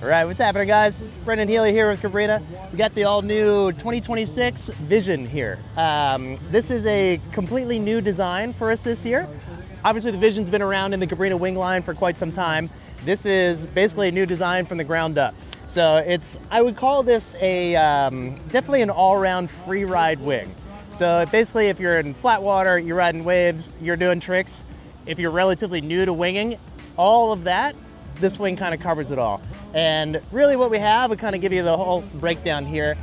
All right, what's happening, guys? Brendan Healey here with Cabrinha. We got the all-new 2026 Vision here. This is a completely new design for us this year. Obviously, the Vision's been around in the Cabrinha wing line for quite some time. This is basically a new design from the ground up. So I would call this a definitely an all-around free ride wing. So basically, if you're in flat water, you're riding waves, you're doing tricks, if you're relatively new to winging, all of that, this wing kind of covers it all. And really what we have, we kind of give you the whole breakdown here.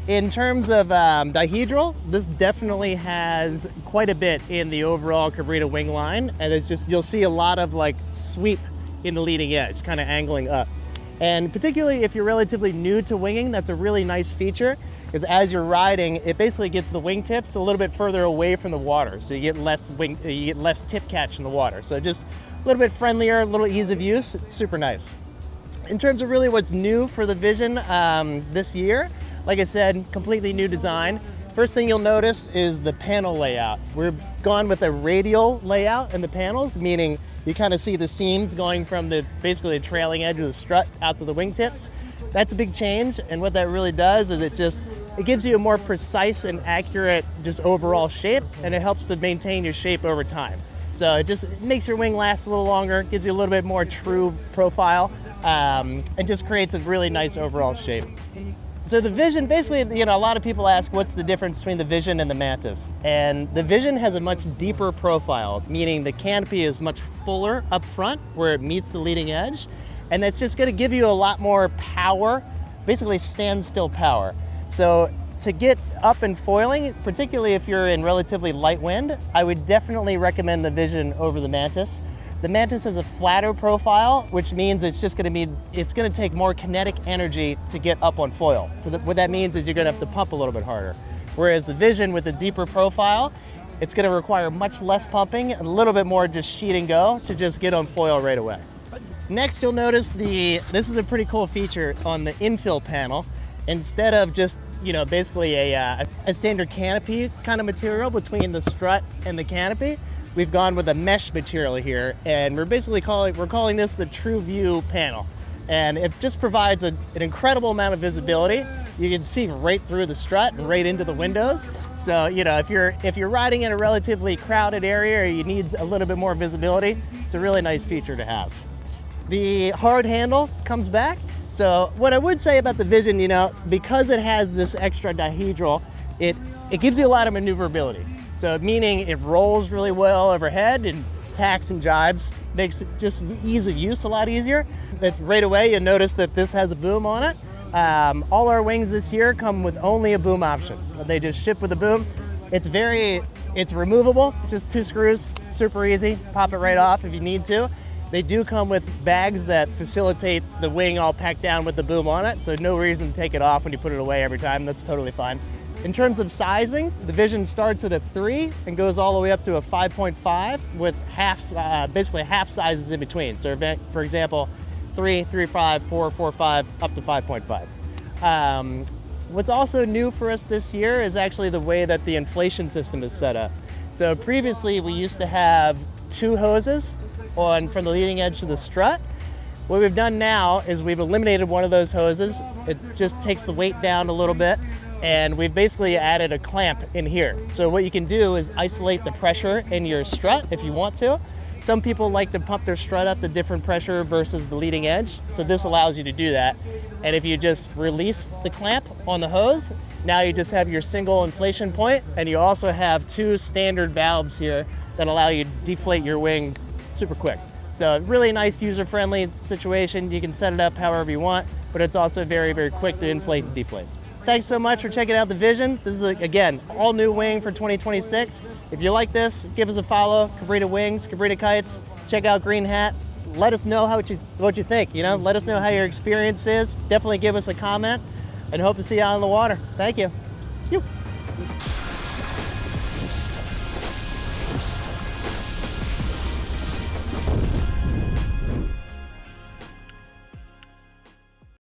In terms of Dihedral, this definitely has quite a bit in the overall Cabrinha wing line, and it's just, you'll see a lot of like sweep in the leading edge, kind of angling up. And particularly if you're relatively new to winging, that's a really nice feature, because as you're riding, it basically gets the wingtips a little bit further away from the water, so you get less tip catch in the water. So just a little bit friendlier, a little ease of use. It's super nice. In terms of really what's new for the Vision this year, like I said, completely new design. First thing you'll notice is the panel layout. We've gone with a radial layout in the panels, meaning you kind of see the seams going from basically the trailing edge of the strut out to the wingtips. That's a big change, and what that really does is it gives you a more precise and accurate just overall shape, and it helps to maintain your shape over time. So it makes your wing last a little longer, gives you a little bit more true profile, and just creates a really nice overall shape. So the Vision, basically, a lot of people ask what's the difference between the Vision and the Mantis. And the Vision has a much deeper profile, meaning the canopy is much fuller up front where it meets the leading edge. And that's just gonna give you a lot more power, basically standstill power. So to get up and foiling, particularly if you're in relatively light wind, I would definitely recommend the Vision over the Mantis. The Mantis has a flatter profile, which means it's gonna take more kinetic energy to get up on foil. So what that means is you're gonna have to pump a little bit harder. Whereas the Vision with a deeper profile, it's gonna require much less pumping, a little bit more just sheet and go to just get on foil right away. Next, you'll notice this is a pretty cool feature on the infill panel. Instead of just, basically a standard canopy kind of material between the strut and the canopy, we've gone with a mesh material here, and we're calling this the TrueView panel. And it just provides an incredible amount of visibility. You can see right through the strut and right into the windows. So, if you're riding in a relatively crowded area or you need a little bit more visibility, it's a really nice feature to have. The hard handle comes back. So what I would say about the Vision, because it has this extra dihedral, it gives you a lot of maneuverability. So meaning it rolls really well overhead and tacks and jibes, makes just ease of use a lot easier. Right away you'll notice that this has a boom on it. All our wings this year come with only a boom option. They just ship with a boom. It's removable, just 2 screws, super easy, pop it right off if you need to. They do come with bags that facilitate the wing all packed down with the boom on it, so no reason to take it off when you put it away every time. That's totally fine. In terms of sizing, the Vision starts at a 3 and goes all the way up to a 5.5 with basically half sizes in between. So for example, 3, 3.5, 4, 4.5, up to 5.5. What's also new for us this year is actually the way that the inflation system is set up. So previously we used to have 2 hoses from the leading edge to the strut. What we've done now is we've eliminated one of those hoses. It just takes the weight down a little bit, and we've basically added a clamp in here. So what you can do is isolate the pressure in your strut if you want to. Some people like to pump their strut up to different pressure versus the leading edge, so this allows you to do that. And if you just release the clamp on the hose, now you just have your single inflation point, and you also have 2 standard valves here that allow you to deflate your wing super quick. So really nice user-friendly situation. You can set it up however you want, but it's also very, very quick to inflate and deflate. Thanks so much for checking out the Vision. This is, again, all new wing for 2026. If you like this, give us a follow. Cabrinha Wings, Cabrinha Kites. Check out Green Hat. Let us know what you think. Let us know how your experience is. Definitely give us a comment, and hope to see you out on the water. Thank you.